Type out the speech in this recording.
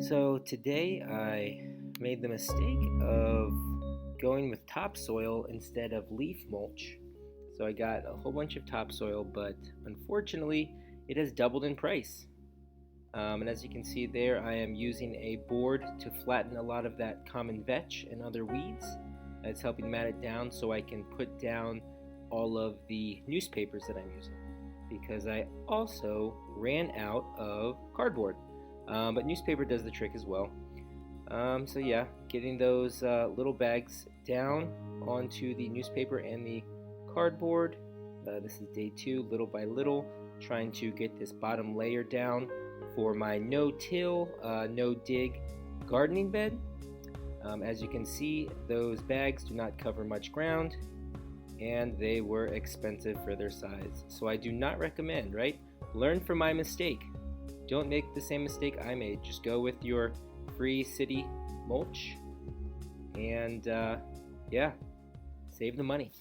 So today I made the mistake of going with topsoil instead of leaf mulch. So I got a whole bunch of topsoil, but unfortunately it has doubled in price. And as you can see there, I am using a board to flatten a lot of that common vetch and other weeds. It's helping mat it down so I can put down all of the newspapers that I'm using, because I also ran out of cardboard. But newspaper does the trick as well. So yeah, getting those little bags down onto the newspaper and the cardboard. This is day 2, little by little, trying to get this bottom layer down for my no-till, no-dig gardening bed. As you can see, those bags do not cover much ground, and they were expensive for their size. So I do not recommend, right? Learn from my mistake. Don't make the same mistake I made. Just go with your free city mulch and yeah, save the money.